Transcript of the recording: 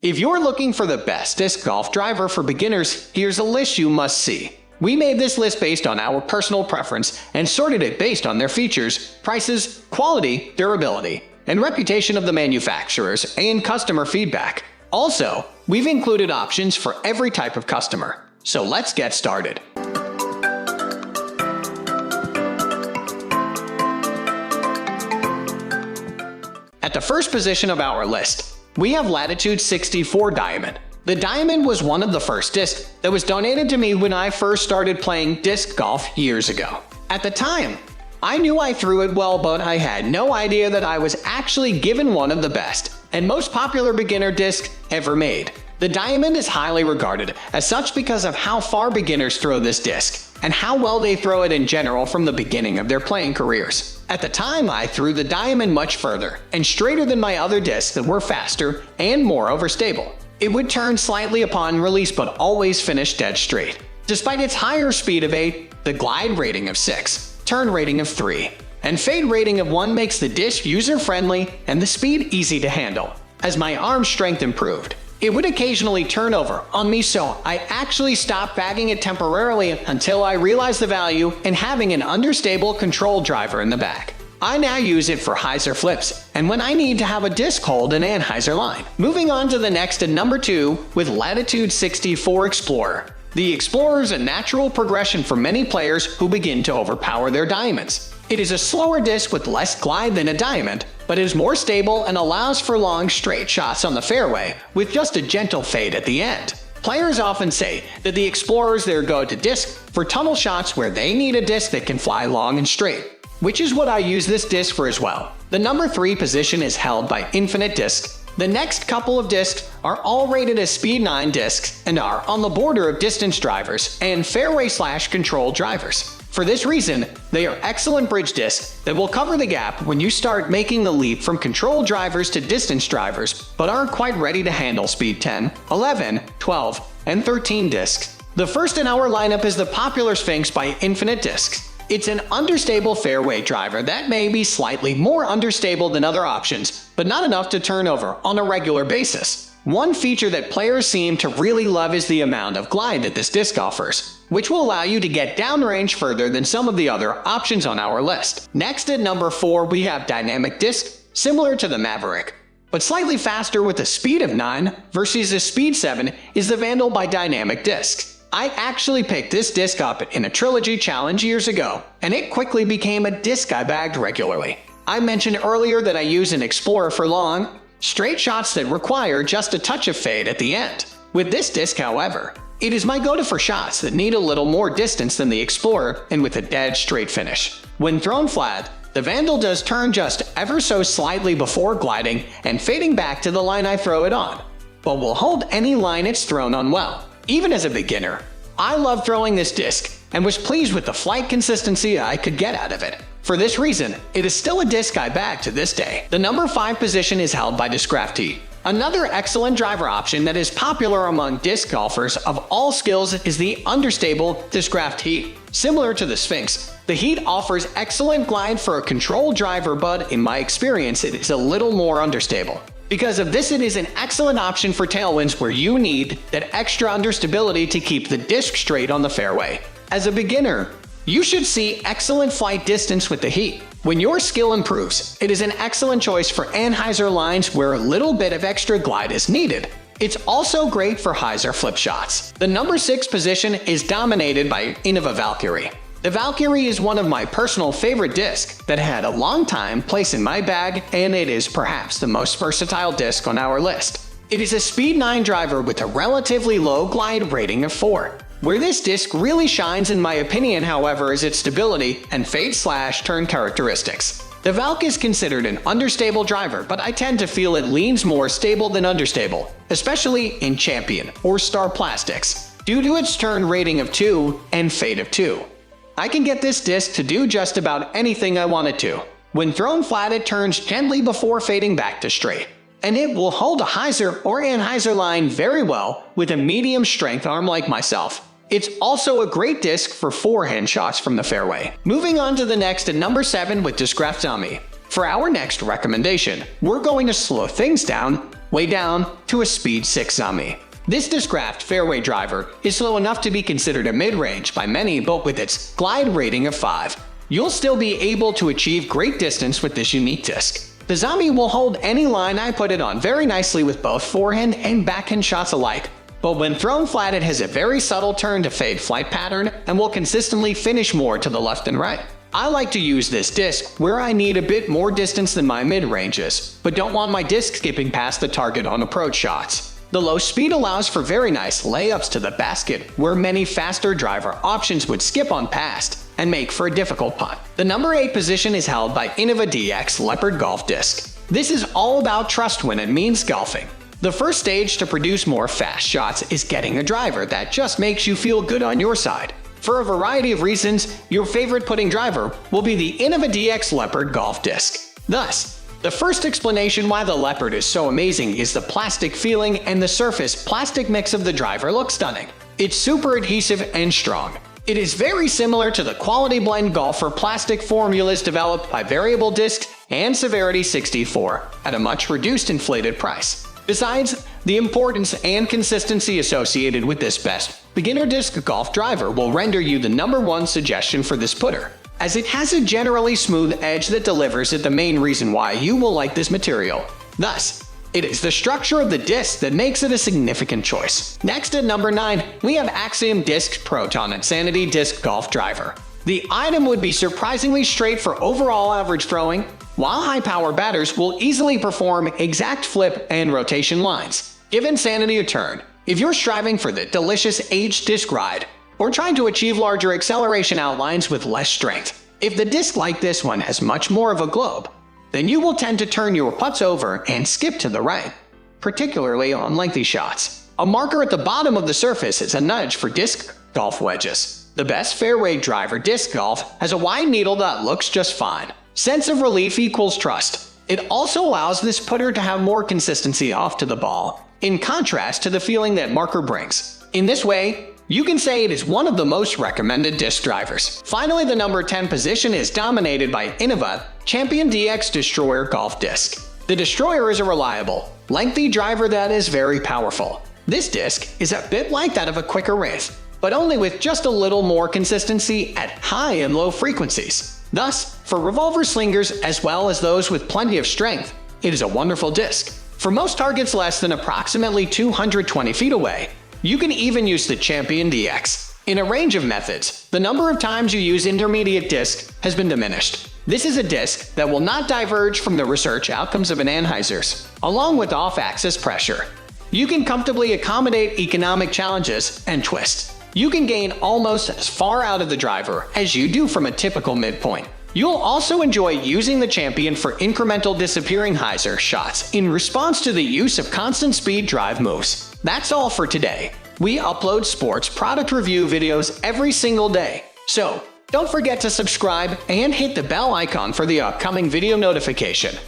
If you're looking for the best disc golf driver for beginners, here's a list you must see. We made this list based on our personal preference and sorted it based on their features, prices, quality, durability, and reputation of the manufacturers and customer feedback. Also, we've included options for every type of customer. So let's get started. At the first position of our list, we have Latitude 64 Diamond. The Diamond was one of the first discs that was donated to me when I first started playing disc golf years ago. At the time, I knew I threw it well, but I had no idea that I was actually given one of the best and most popular beginner discs ever made. The Diamond is highly regarded as such because of how far beginners throw this disc and how well they throw it in general from the beginning of their playing careers. At the time, I threw the Diamond much further and straighter than my other discs that were faster and more overstable. It would turn slightly upon release but always finish dead straight. Despite its higher speed of 8, the glide rating of 6, turn rating of 3, and fade rating of 1 makes the disc user-friendly and the speed easy to handle. As my arm strength improved, it would occasionally turn over on me, so I actually stopped bagging it temporarily until I realized the value in having an understable control driver in the bag. I now use it for hyzer flips and when I need to have a disc hold an anhyzer line. Moving on to the next at number 2 with Latitude 64 Explorer. The Explorer is a natural progression for many players who begin to overpower their diamonds. It is a slower disc with less glide than a diamond, but is more stable and allows for long straight shots on the fairway with just a gentle fade at the end. Players often say that the Explorer is their go-to disc for tunnel shots where they need a disc that can fly long and straight, which is what I use this disc for as well. The number 3 position is held by Infinite Discs. The next couple of discs are all rated as Speed 9 discs and are on the border of distance drivers and fairway/control drivers. For this reason, they are excellent bridge discs that will cover the gap when you start making the leap from control drivers to distance drivers, but aren't quite ready to handle Speed 10, 11, 12, and 13 discs. The first in our lineup is the popular Sphinx by Infinite Discs. It's an understable fairway driver that may be slightly more understable than other options, but not enough to turn over on a regular basis. One feature that players seem to really love is the amount of glide that this disc offers, which will allow you to get downrange further than some of the other options on our list. Next at number 4 we have Dynamic Disc, similar to the Maverick, but slightly faster with a speed of 9 versus a speed 7 is the Vandal by Dynamic Discs. I actually picked this disc up in a Trilogy Challenge years ago, and it quickly became a disc I bagged regularly. I mentioned earlier that I use an Explorer for long, straight shots that require just a touch of fade at the end. With this disc, however, it is my go-to for shots that need a little more distance than the Explorer and with a dead straight finish. When thrown flat, the Vandal does turn just ever so slightly before gliding and fading back to the line I throw it on, but will hold any line it's thrown on well. Even as a beginner, I love throwing this disc and was pleased with the flight consistency I could get out of it. For this reason, it is still a disc I bag to this day. The number 5 position is held by Discraft Heat. Another excellent driver option that is popular among disc golfers of all skills is the understable Discraft Heat. Similar to the Sphinx, the Heat offers excellent glide for a control driver, but in my experience it is a little more understable. Because of this, it is an excellent option for tailwinds where you need that extra understability to keep the disc straight on the fairway. As a beginner, you should see excellent flight distance with the Heat. When your skill improves, it is an excellent choice for anhyzer lines where a little bit of extra glide is needed. It's also great for hyzer flip shots. The number 6 position is dominated by Innova Valkyrie. The Valkyrie is one of my personal favorite discs that had a long time place in my bag, and it is perhaps the most versatile disc on our list. It is a Speed 9 driver with a relatively low glide rating of 4. Where this disc really shines in my opinion, however, is its stability and fade/turn characteristics. The Valk is considered an understable driver, but I tend to feel it leans more stable than understable, especially in Champion or Star Plastics, due to its turn rating of 2 and fade of 2. I can get this disc to do just about anything I want it to. When thrown flat, it turns gently before fading back to straight, and it will hold a hyzer or anhyzer line very well with a medium strength arm like myself. It's also a great disc for forehand shots from the fairway. Moving on to the next at number 7 with Discraft Dummy. For our next recommendation, we're going to slow things down way down to a Speed 6 Zombie. This Discraft fairway driver is slow enough to be considered a mid-range by many, but with its glide rating of 5, you'll still be able to achieve great distance with this unique disc. The Zombie will hold any line I put it on very nicely with both forehand and backhand shots alike, but when thrown flat it has a very subtle turn to fade flight pattern and will consistently finish more to the left than right. I like to use this disc where I need a bit more distance than my mid-ranges, but don't want my disc skipping past the target on approach shots. The low speed allows for very nice layups to the basket where many faster driver options would skip on past and make for a difficult putt. The number 8 position is held by Innova DX Leopard Golf Disc. This is all about trust when it means golfing. The first stage to produce more fast shots is getting a driver that just makes you feel good on your side. For a variety of reasons, your favorite putting driver will be the Innova DX Leopard Golf Disc. Thus, the first explanation why the Leopard is so amazing is the plastic feeling, and the surface plastic mix of the driver looks stunning. It's super adhesive and strong. It is very similar to the Quality Blend Golfer plastic formulas developed by Variable Disc and Severity 64 at a much reduced inflated price. Besides, the importance and consistency associated with this best beginner disc golf driver will render you the #1 suggestion for this putter, as it has a generally smooth edge that delivers it the main reason why you will like this material. Thus, it is the structure of the disc that makes it a significant choice. Next at number 9, we have Axiom Disc Proton Insanity Disc Golf Driver. The item would be surprisingly straight for overall average throwing, while high-power batters will easily perform exact flip and rotation lines. Give Insanity a turn if you're striving for the delicious aged disc ride, or trying to achieve larger acceleration outlines with less strength. If the disc like this one has much more of a globe, then you will tend to turn your putts over and skip to the right, particularly on lengthy shots. A marker at the bottom of the surface is a nudge for disc golf wedges. The best fairway driver disc golf has a wide needle that looks just fine. Sense of relief equals trust. It also allows this putter to have more consistency off to the ball, in contrast to the feeling that marker brings. In this way, you can say it is one of the most recommended disc drivers. Finally, the number 10 position is dominated by Innova championdx Destroyer Golf Disc. The Destroyer is a reliable, lengthy driver that is very powerful. This disc is a bit like that of a quicker Wraith, but only with just a little more consistency at high and low frequencies. Thus, for revolver slingers as well as those with plenty of strength, it is a wonderful disc. For most targets less than approximately 220 feet away, you can even use the championdx. In a range of methods, the number of times you use intermediate disc has been diminished. This is a disc that will not diverge from the research outcomes of an Anheuser's, along with off-axis pressure. You can comfortably accommodate economic challenges and twists. You can gain almost as far out of the driver as you do from a typical midpoint. You'll also enjoy using the Champion for incremental disappearing hyzer shots in response to the use of constant speed drive moves. That's all for today. We upload sports product review videos every single day, so don't forget to subscribe and hit the bell icon for the upcoming video notification.